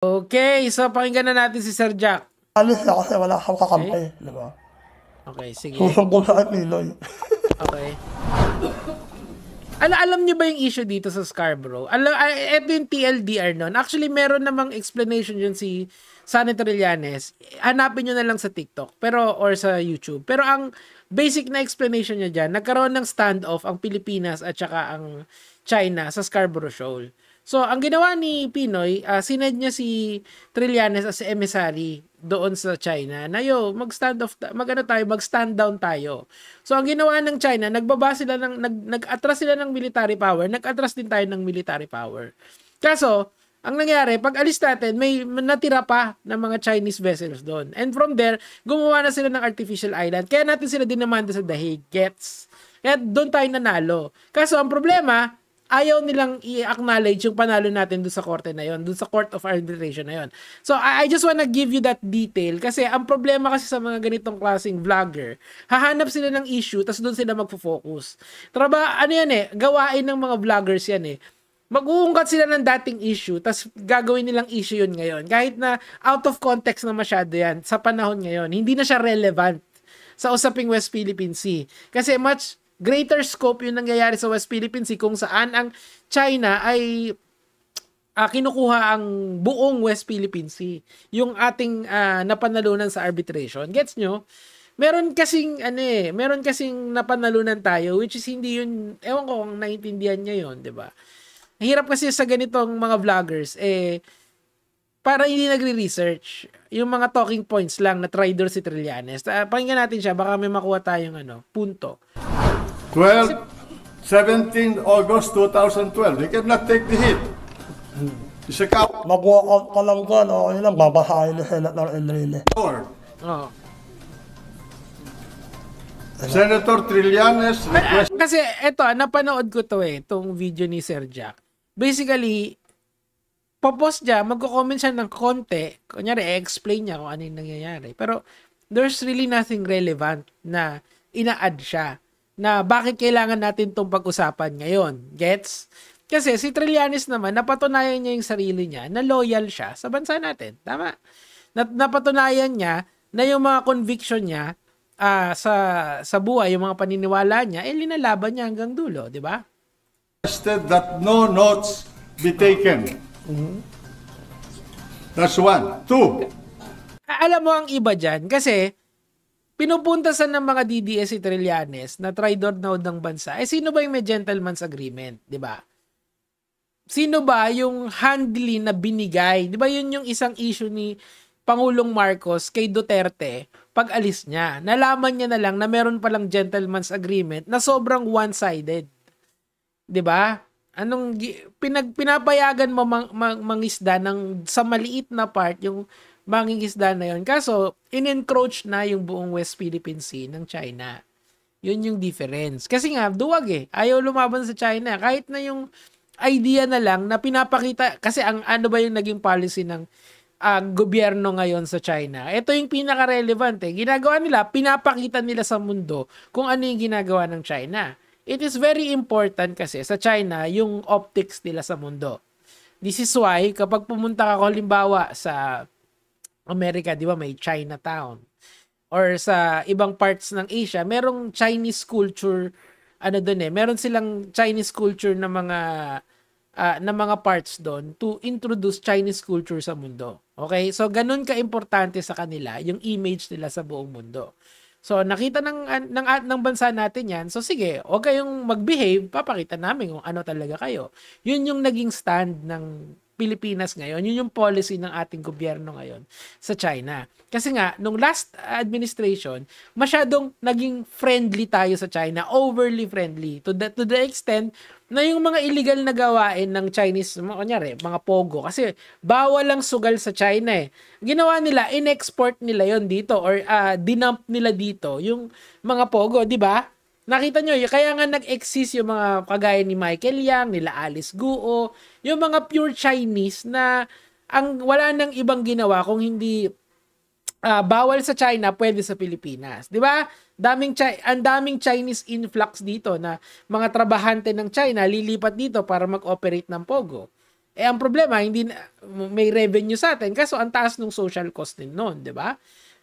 Okay, so pakinggan na natin si Sir Jack. Alis na kasi wala kang kakampi, di ba? Okay, sige. Susumbong sa Pinoy. Okay. Alam niyo ba yung issue dito sa Scarborough? Ito yung TLDR nun. Actually, meron namang explanation yun si Sunny Trillanes. Hanapin nyo na lang sa TikTok or sa YouTube. Pero ang basic na explanation niya dyan, nagkaroon ng standoff ang Pilipinas at saka ang China sa Scarborough Shoal. So, ang ginawa ni Pinoy, sined niya si Trillanes as emissary doon sa China na mag-stand down tayo. So, ang ginawa ng China, nag-atras sila ng military power, nag-atras din tayo ng military power. Kaso, ang nangyari, pag alis natin, may natira pa ng mga Chinese vessels doon. And from there, gumawa na sila ng artificial island. Kaya natin sila dinamanda sa The Hague. Gets? Kaya doon tayo nanalo. Kaso, ang problema, ayaw nilang i-acknowledge yung panalo natin doon sa korte na yon, doon sa Court of Arbitration na yon. So, I just wanna give you that detail kasi ang problema kasi sa mga ganitong klaseng vlogger, hahanap sila ng issue tapos doon sila magfo-focus. Gawain ng mga vloggers yan eh. Mag-uungkat sila ng dating issue tapos gagawin nilang issue yun ngayon. Kahit na out of context na masyado yan sa panahon ngayon, hindi na siya relevant sa usaping West Philippine Sea. Kasi much greater scope yung nangyayari sa West Philippine Sea kung saan ang China ay kinukuha ang buong West Philippine Sea. Yung ating napanalunan sa arbitration. Gets nyo? Meron kasing napanalunan tayo which is hindi yun, ewan ko kung naiintindihan niya yun, di ba? Hirap kasi sa ganitong mga vloggers, para hindi nagre-research. Yung mga talking points lang na trader si Trillanes. Pakinggan natin siya, baka may makuha tayong punto. 17 August 2012. He cannot take the hit. He's a coward. Mag-walk out ka lang dyan, okay lang, babasahin na Senator Enrile. Oh. Senator Trillanes request. Kasi eto, napanood ko to itong video ni Sir Jack. Basically, popost niya, magko-comment siya ng konti, kunyari, explain niya kung ano yung nangyayari. Pero, there's really nothing relevant na ina-add siya na bakit kailangan natin itong pag-usapan ngayon. Gets? Kasi si Trillanes naman, napatunayan niya yung sarili niya na loyal siya sa bansa natin. Tama? Napatunayan niya na yung mga conviction niya sa buhay, yung mga paniniwala niya, linalaban niya hanggang dulo. Di ba? That no notes be taken. That's one. Two. Alam mo ang iba dyan, kasi pinupuntasan ng mga DDS si Trillanes na traidor na ng bansa. Sino ba yung may gentleman's agreement? Di ba? Sino ba yung handily na binigay? Di ba yun yung isang issue ni Pangulong Marcos kay Duterte pag alis niya? Nalaman niya na lang na meron palang gentleman's agreement na sobrang one-sided. Di ba? Pinapayagan mo mangisda sa maliit na part yung mangingisda na yun. Kaso, in-encroach na yung buong West Philippine Sea ng China. Yun yung difference. Kasi nga, duwag ayaw lumaban sa China. Kahit na yung idea na lang na pinapakita, kasi ano ba yung naging policy ng gobyerno ngayon sa China? Ito yung pinaka-relevant Ginagawa nila, pinapakita nila sa mundo kung ano yung ginagawa ng China. It is very important kasi sa China, yung optics nila sa mundo. This is why, kapag pumunta ka halimbawa sa Amerika, di ba, may Chinatown. Or sa ibang parts ng Asia, merong Chinese culture, meron silang Chinese culture na mga parts doon to introduce Chinese culture sa mundo. Okay? So, ganun ka-importante sa kanila yung image nila sa buong mundo. So, nakita ng bansa natin yan. So, sige, huwag kayong mag-behave, papakita namin kung ano talaga kayo. Yun yung naging stand ng Pilipinas ngayon. Yun yung policy ng ating gobyerno ngayon sa China. Kasi nga, nung last administration, masyadong naging friendly tayo sa China, overly friendly, to the extent na yung mga illegal na gawain ng Chinese, kunyari, mga pogo, kasi bawal lang sugal sa China Ginawa nila, in-export nila yon dito or dinump nila dito yung mga pogo, di ba? Nakita nyo, kaya nga nag-exist yung mga kagaya ni Michael Yang, nila Alice Guo, yung mga pure Chinese na wala nang ibang ginawa kung hindi bawal sa China, pwede sa Pilipinas. Di ba? Ang daming Chinese influx dito na mga trabahante ng China lilipat dito para mag-operate ng Pogo. Ang problema, hindi may revenue sa atin kaso ang taas ng social cost din noon, 'di ba?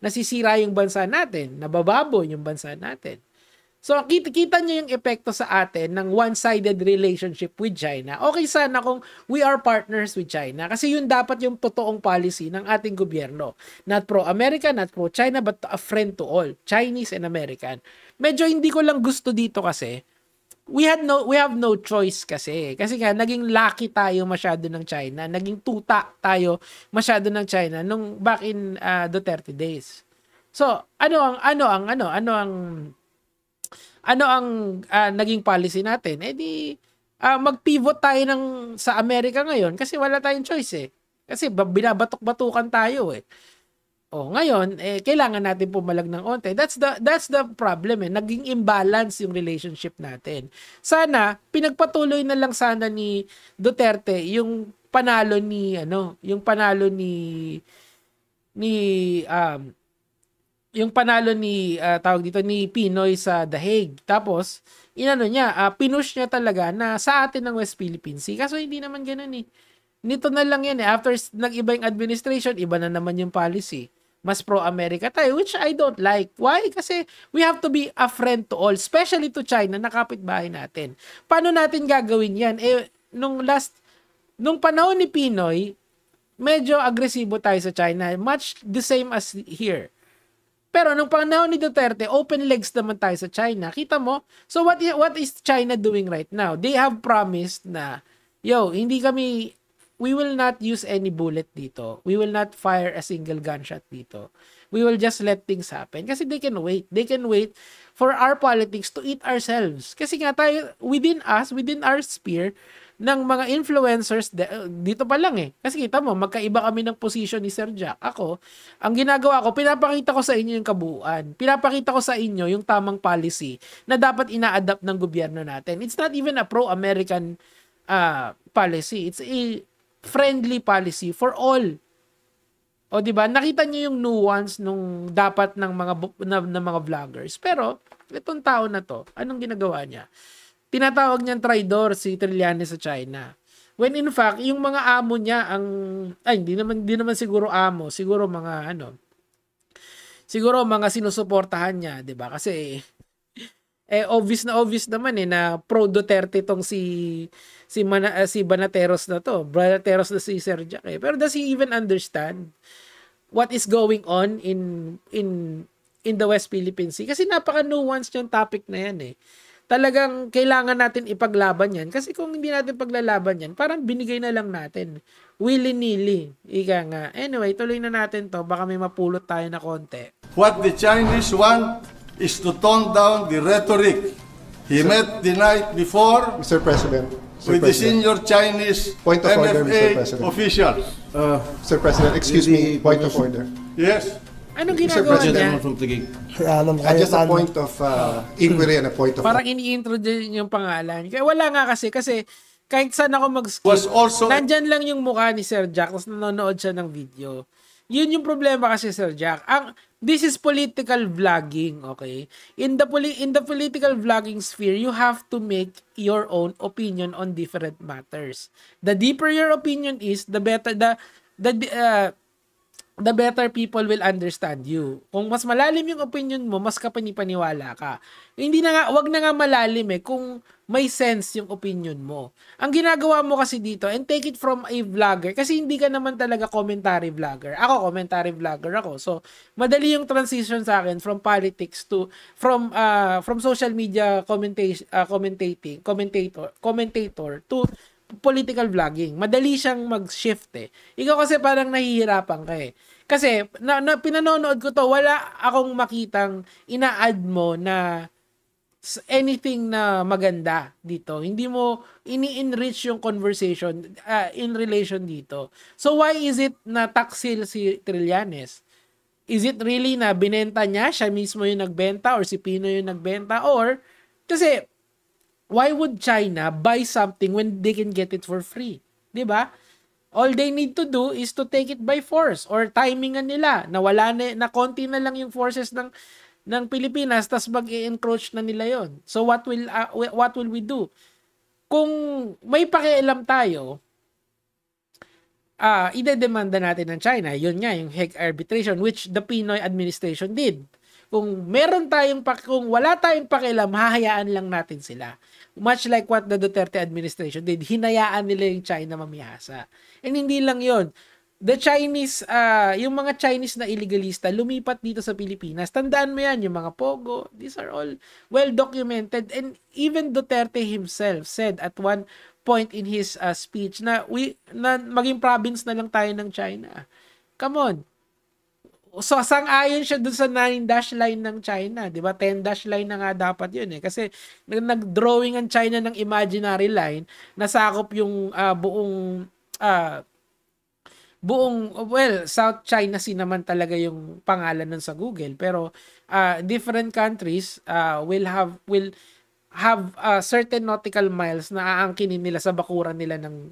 Nasisira yung bansa natin, nabababo yung bansa natin. So, kita niyo yung epekto sa atin ng one-sided relationship with China. Okay sana kung we are partners with China kasi yun dapat yung totoong policy ng ating gobyerno. Not pro-America, not pro-China, but a friend to all, Chinese and American. Medyo hindi ko lang gusto dito kasi we have no choice kasi. Kasi nga, naging lucky tayo masyado ng China. Naging tuta tayo masyado ng China nung back in Duterte days. So, ano ang naging policy natin? Mag-pivot tayo sa Amerika ngayon kasi wala tayong choice eh. Kasi binabatok-batukan tayo eh. Ngayon, kailangan natin pumalag ng onte. That's the problem eh. Naging imbalance yung relationship natin. Sana, pinagpatuloy na lang sana ni Duterte yung panalo ni tawag dito ni Pinoy sa The Hague. Tapos pinush niya talaga na sa atin ng West Philippine Sea. Kaso hindi naman ganoon eh. Nito na lang yan eh. After nag-iba yung administration, iba na naman yung policy. Mas pro-America tayo, which I don't like. Why? Kasi we have to be a friend to all, especially to China na kapitbahay natin. Paano natin gagawin yan? Nung panahon ni Pinoy, medyo agresibo tayo sa China. Much the same as here. Pero nung panahon ni Duterte, open legs naman tayo sa China. Kita mo? So what is China doing right now? They have promised na, we will not use any bullet dito. We will not fire a single gunshot dito. We will just let things happen. Kasi they can wait. They can wait for our politics to eat ourselves. Kasi nga tayo, within our sphere, ng mga influencers, dito pa lang eh. Kasi kita mo, magkaiba kami ng position ni Sir Jack. Ako, ang ginagawa ko, pinapakita ko sa inyo yung kabuuan. Pinapakita ko sa inyo yung tamang policy na dapat ina-adapt ng gobyerno natin. It's not even a pro-American policy. It's a friendly policy for all. O di ba? Nakita niyo yung nuance nung dapat ng mga vloggers. Pero itong tao na to, anong ginagawa niya? Tinatawag niyang traidor si Trillanes sa China. When in fact, yung mga amo niya hindi naman siguro amo, siguro mga sinusuportahan niya, 'di ba? Kasi obvious naman na pro Duterte tong si Banateros na to. Banateros na si Sir Jack eh. Pero does he even understand what is going on in the West Philippine Sea? Kasi napaka-nuance yung topic na yan eh. Talagang kailangan natin ipaglaban yan. Kasi kung hindi natin paglalaban yan, parang binigay na lang natin. Willy-nilly. Ika nga. Anyway, tuloy na natin to. Baka may mapulot tayo na konti. What the Chinese want is to tone down the rhetoric. He met the night before Mr. President. with the senior Chinese Point of order, Mr. MFA President. officials. Mr. President, excuse me, point of order. Yes. Anong ginagawa niya? Just a point of inquiry and a point of Parang ini-introduce yung pangalan. Kaya wala nga kasi kahit saan ako mag-skip, Was also nandyan lang yung mukha ni Sir Jack tapos nanonood siya ng video. Yun yung problema kasi, Sir Jack. This is political vlogging, okay? In the political vlogging sphere, you have to make your own opinion on different matters. The deeper your opinion is, the better the better people will understand you. Kung mas malalim yung opinion mo, mas kapanipaniwala ka. Wag na nga malalim kung may sense yung opinion mo. Ang ginagawa mo kasi dito, and take it from a vlogger, kasi hindi ka naman talaga commentary vlogger. Ako, commentary vlogger ako. So, madali yung transition sa akin from politics to, from social media commentator to political vlogging. Madali siyang mag-shift eh. Ikaw kasi parang nahihirapan ka eh. Kasi, pinanonood ko to, wala akong makitang ina-add mo na anything na maganda dito. Hindi mo ini-enrich yung conversation in relation dito. So, why is it na taksil si Trillanes? Is it really na binenta niya? Siya mismo yung nagbenta or si Pino yung nagbenta? Or, kasi, why would China buy something when they can get it for free? 'Di ba? All they need to do is to take it by force or timingan nila na wala na konti na lang yung forces ng Pilipinas tas mag-encroach na nila 'yon. So what will we do? Kung may pakialam tayo idedemanda natin ng China. Yun nga, yung Hague Arbitration, which the Pinoy administration did. Kung wala tayong pakialam, hahayaan lang natin sila. Much like what the Duterte administration did, hinayaan nila yung China mamihasa. And hindi lang yun. The Chinese, yung mga Chinese na illegalista, lumipat dito sa Pilipinas. Tandaan mo yan, yung mga Pogo, these are all well documented. And even Duterte himself said at one point in his speech na maging province na lang tayo ng China. Come on. So, sang-ayon siya dun sa 9-dash line ng China. Di ba? 10-dash line na nga dapat yun eh. Kasi nag-drawing ang China ng imaginary line na sakop yung South China Sea naman talaga yung pangalan nun sa Google. Pero different countries will have certain nautical miles na aangkinin nila sa bakuran nila ng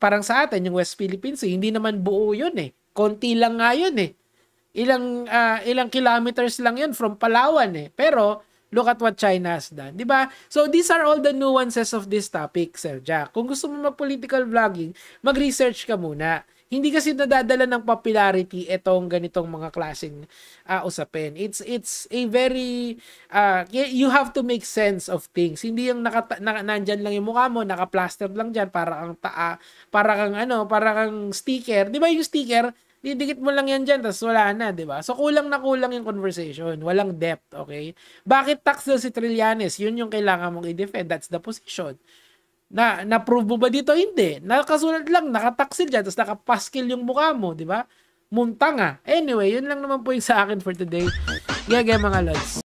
parang sa atin, yung West Philippines, hindi naman buo yun eh. Konti lang nga yun eh. Ilang kilometers lang yun from Palawan eh. Pero, look at what China has done. Diba? So, these are all the nuances of this topic, Sir Jack. Kung gusto mo mag-political vlogging, mag-research ka muna. Hindi kasi nadadala ng popularity itong ganitong mga klaseng usapin. It's a very you have to make sense of things. Hindi yung nandyan lang yung mukha mo, naka-plaster lang diyan para kang sticker. 'Di ba yung sticker? Didikit mo lang yan dyan, tapos wala na, di ba? So, kulang na kulang yung conversation. Walang depth, okay? Bakit tax daw si Trillanes? Yun yung kailangan mong i-defend. That's the position. Na-prove mo ba dito? Hindi. Nakasulat lang, nakataksil dyan, tapos nakapaskil yung mukha mo, di ba? Munta nga. Anyway, yun lang naman po yung sa akin for today. Gaya mga lods.